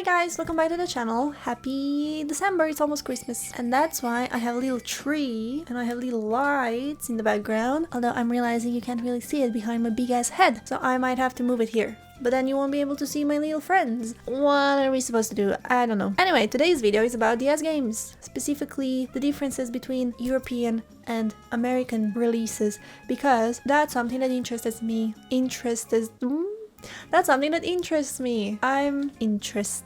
Hi guys, welcome back to the channel. Happy December, it's almost Christmas. And that's why I have a little tree and I have little lights in the background. Although I'm realizing you can't really see it behind my big ass head. So I might have to move it here. But then you won't be able to see my little friends. What are we supposed to do? I don't know. Anyway, today's video is about DS games. Specifically, the differences between European and American releases. Because that's something that interests me. That's something that interests me. I'm interested.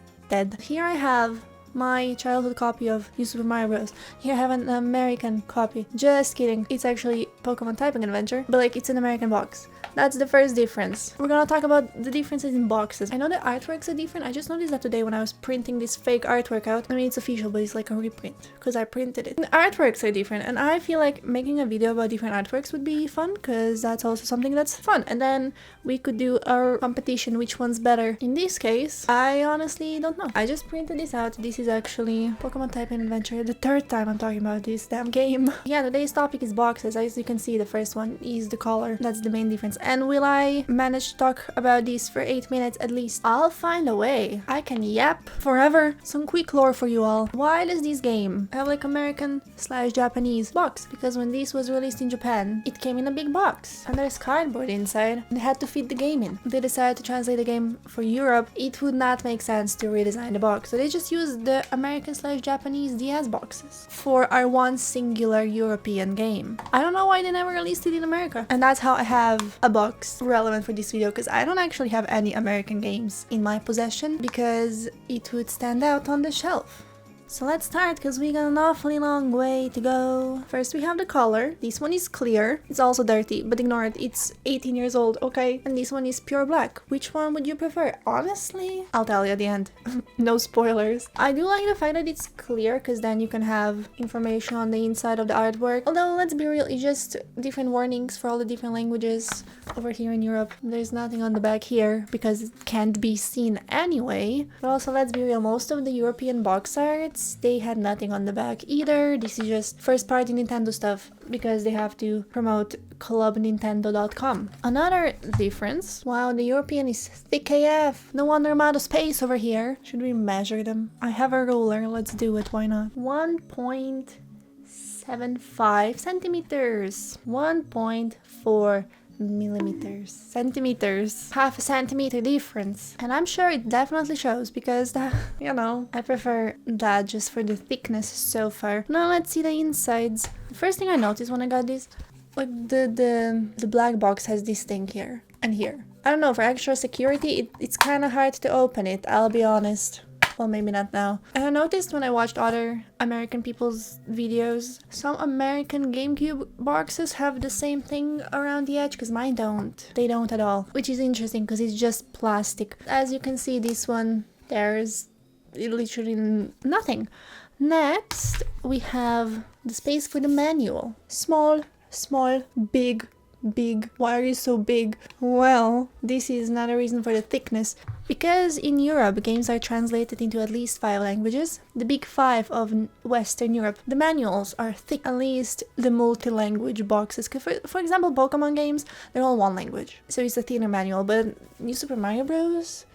Here I have my childhood copy of New Super Mario Bros. Here I have an American copy. Just kidding. It's actually Pokemon Typing Adventure, but like it's an American box. That's the first difference. We're gonna talk about the differences in boxes. I know the artworks are different. I just noticed that today when I was printing this fake artwork out. I mean, it's official, but it's like a reprint because I printed it. The artworks are different, and I feel like making a video about different artworks would be fun because that's also something that's fun. And then we could do our competition, which one's better. In this case, I honestly don't know. I just printed this out. This is actually Pokemon Typing Adventure. The third time I'm talking about this damn game. Yeah, today's topic is boxes. As you can see, the first one is the color. That's the main difference. And will I manage to talk about this for 8 minutes at least? I'll find a way. I can yap forever. Some quick lore for you all. Why does this game have like American/Japanese box? Because when this was released in Japan, it came in a big box and there's cardboard inside. They had to fit the game in. They decided to translate the game for Europe. It would not make sense to redesign the box, so they just used the American/Japanese DS boxes for our one singular European game. I don't know why they never released it in America. And that's how I have a box relevant for this video, because I don't actually have any American games in my possession because it would stand out on the shelf. So let's start, because we got an awfully long way to go. First we have the color. This one is clear. It's also dirty, but ignore it. It's 18 years old, okay? And this one is pure black. Which one would you prefer? Honestly, I'll tell you at the end. No spoilers. I do like the fact that it's clear, because then you can have information on the inside of the artwork. Although, let's be real, it's just different warnings for all the different languages over here in Europe. There's nothing on the back here, because it can't be seen anyway. But also, let's be real, most of the European box art, they had nothing on the back either. This is just first party Nintendo stuff because they have to promote clubnintendo.com. Another difference, while the European is thick AF, no wonder I'm out of space over here. Should we measure them? I have a ruler, let's do it, why not? 1.75 centimeters, 1.4 centimeters, half a centimeter difference. And I'm sure it definitely shows because that, you know, I prefer that just for the thickness so far. Now let's see the insides. The first thing I noticed when I got this, like the black box has this thing here and here. I don't know, for extra security it's kind of hard to open it, I'll be honest. Well, maybe not now. And I noticed when I watched other American people's videos, some American GameCube boxes have the same thing around the edge, because mine don't. They don't at all. Which is interesting, because it's just plastic. As you can see, this one, there's literally nothing. Next, we have the space for the manual. Small, big. Why are you so big? Well, this is another reason for the thickness. Because in Europe, games are translated into at least 5 languages, the big 5 of Western Europe, the manuals are thick, at least the multi-language boxes. For example, Pokemon games, they're all one language, so it's a thinner manual, but New Super Mario Bros.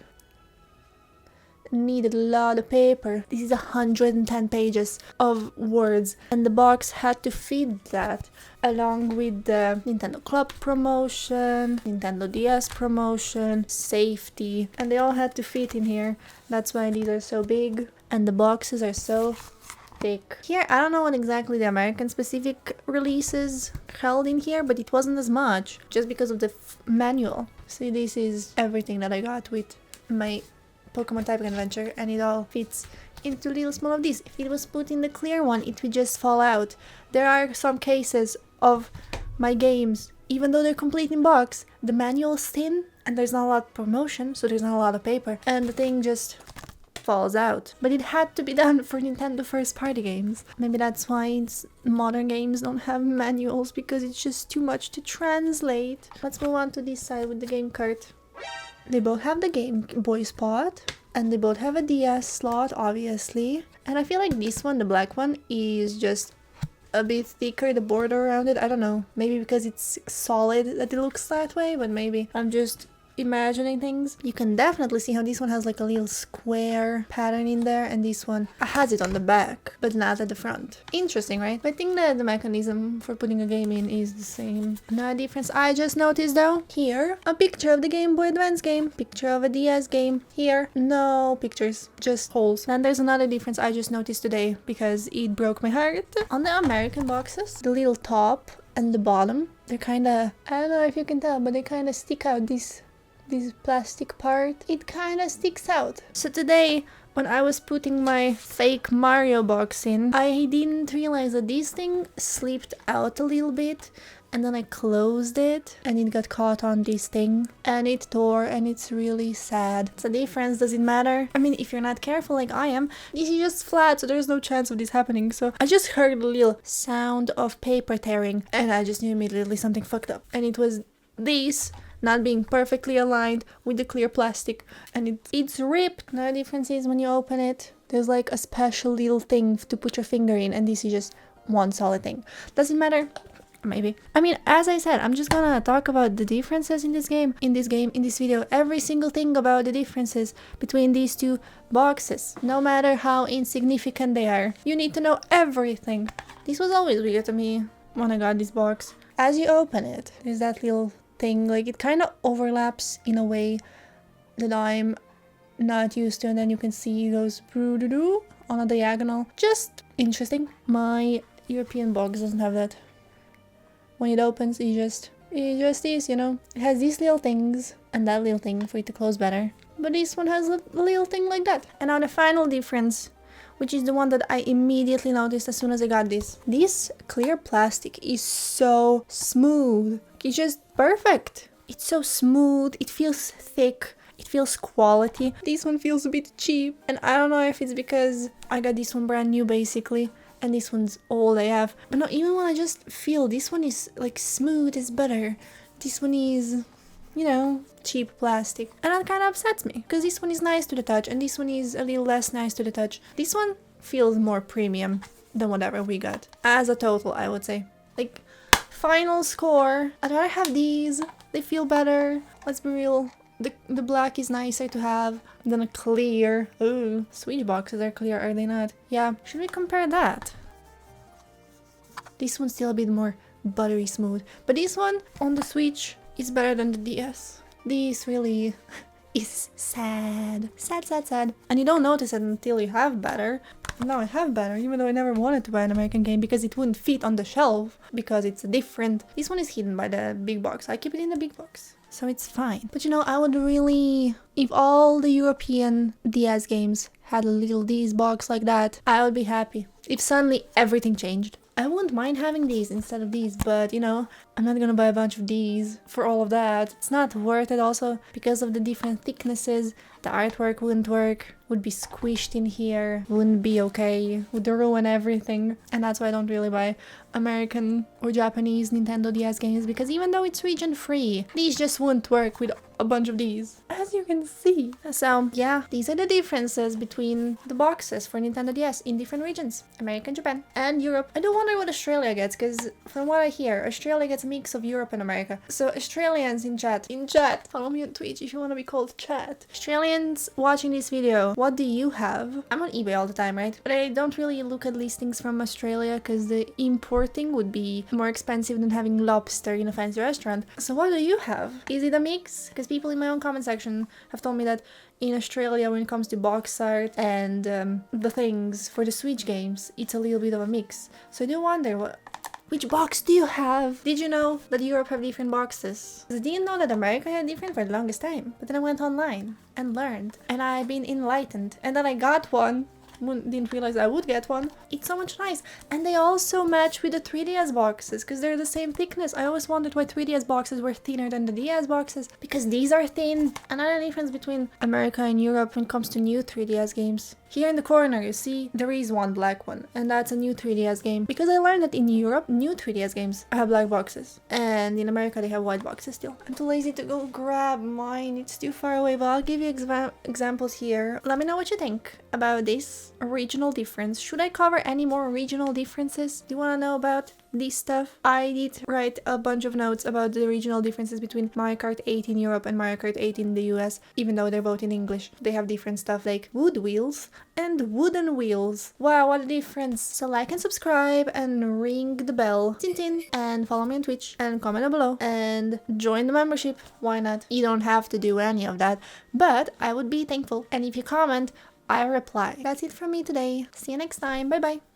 Needed a lot of paper. This is 110 pages of words, and the box had to feed that, along with the Nintendo Club promotion, Nintendo DS promotion, safety, and they all had to fit in here. That's why these are so big, and the boxes are so thick. Here, I don't know what exactly the American specific releases held in here, but it wasn't as much, just because of the manual. See, this is everything that I got with my Pokemon Typing Adventure, and it all fits into little small of these. If it was put in the clear one, it would just fall out. There are some cases of my games, even though they're complete in box, the manual's thin and there's not a lot of promotion, so there's not a lot of paper, and the thing just falls out. But it had to be done for Nintendo first party games. Maybe that's why modern games don't have manuals, because it's just too much to translate. Let's move on to this side with the game cart. They both have the Game Boy spot, and they both have a DS slot, obviously. And I feel like this one, the black one, is just a bit thicker, the border around it. I don't know, maybe because it's solid that it looks that way, but maybe I'm just imagining things, you can definitely see how this one has like a little square pattern in there, and this one has it on the back but not at the front. Interesting, right? But I think that the mechanism for putting a game in is the same. Another difference I just noticed though, here a picture of the Game Boy Advance game, picture of a DS game. Here no pictures, just holes. And there's another difference I just noticed today because it broke my heart. On the American boxes, the little top and the bottom, they're kind of, I don't know if you can tell, but they kind of stick out. This plastic part, it kind of sticks out. So today when I was putting my fake Mario box in, I didn't realize that this thing slipped out a little bit, and then I closed it and it got caught on this thing and it tore, and it's really sad. It's a difference, does it matter? I mean, if you're not careful like I am, this is just flat, so there's no chance of this happening. So I just heard a little sound of paper tearing and I just knew immediately something fucked up, and it was this not being perfectly aligned with the clear plastic, and it's ripped. Another difference is when you open it, there's like a special little thing to put your finger in, and this is just one solid thing. Does it matter? Maybe. I mean, as I said, I'm just gonna talk about the differences in this video, every single thing about the differences between these two boxes, no matter how insignificant they are. You need to know everything. This was always weird to me when I got this box. As you open it, there's that little thing, like it kind of overlaps in a way that I'm not used to, and then you can see those on a diagonal. Just interesting. My European box doesn't have that. When it opens, it just is, you know. It has these little things and that little thing for it to close better, but this one has a little thing like that. And now the final difference, which is the one that I immediately noticed as soon as I got this clear plastic is so smooth. It's just perfect. It's so smooth, it feels thick, it feels quality. This one feels a bit cheap, and I don't know if it's because I got this one brand new basically, and this one's all I have. But no, even when I just feel this one is like smooth as butter, this one is, you know, cheap plastic. And that kind of upsets me, because this one is nice to the touch and this one is a little less nice to the touch. This one feels more premium than whatever we got. As a total, I would say. Like, final score, I'd rather have these. They feel better. Let's be real. The black is nicer to have than a clear. Ooh, Switch boxes are clear, are they not? Yeah, should we compare that? This one's still a bit more buttery smooth, but this one on the Switch is better than the DS. This really is sad. Sad. And you don't notice it until you have better. Now I have better, even though I never wanted to buy an American game because it wouldn't fit on the shelf, because it's different. This one is hidden by the big box. I keep it in the big box, so it's fine. But you know, I would really, if all the European DS games had a little DS box like that, I would be happy. If suddenly everything changed, I wouldn't mind having these instead of these, but you know, I'm not gonna buy a bunch of these for all of that. It's not worth it also because of the different thicknesses. The artwork wouldn't work, would be squished in here, wouldn't be okay, would ruin everything. And that's why I don't really buy American or Japanese Nintendo DS games, because even though it's region free, these just wouldn't work with a bunch of these, as you can see. So yeah, these are the differences between the boxes for Nintendo DS in different regions: America, Japan, and Europe. I do wonder what Australia gets, because from what I hear, Australia gets a mix of Europe and America. So Australians in chat, follow me on Twitch if you want to be called chat. Australians watching this video, what do you have? I'm on eBay all the time, right? But I don't really look at listings from Australia because the importing would be more expensive than having lobster in a fancy restaurant. So what do you have? Is it a mix? Because people in my own comment section have told me that in Australia, when it comes to box art and the things for the Switch games, it's a little bit of a mix. So I do wonder, which box do you have? Did you know that Europe have different boxes? I didn't know that America had different for the longest time. But then I went online and learned, and I've been enlightened. And then I got one. Didn't realize I would get one. It's so much nice. And they also match with the 3DS boxes because they're the same thickness. I always wondered why 3DS boxes were thinner than the DS boxes, because these are thin. Another difference between America and Europe when it comes to new 3DS games. Here in the corner, you see, there is one black one, and that's a new 3DS game. Because I learned that in Europe, new 3DS games have black boxes, and in America they have white boxes still. I'm too lazy to go grab mine, it's too far away, but I'll give you examples here. Let me know what you think about this. regional difference. Should I cover any more regional differences? Do you want to know about this stuff? I did write a bunch of notes about the regional differences between Mario Kart 8 in Europe and Mario Kart 8 in the US, even though they're both in English. They have different stuff like wood wheels and wooden wheels. Wow, what a difference. So like and subscribe and ring the bell, tin tin, and follow me on Twitch and comment down below and join the membership. Why not? You don't have to do any of that, but I would be thankful. And if you comment, I reply. That's it from me today. See you next time. Bye bye.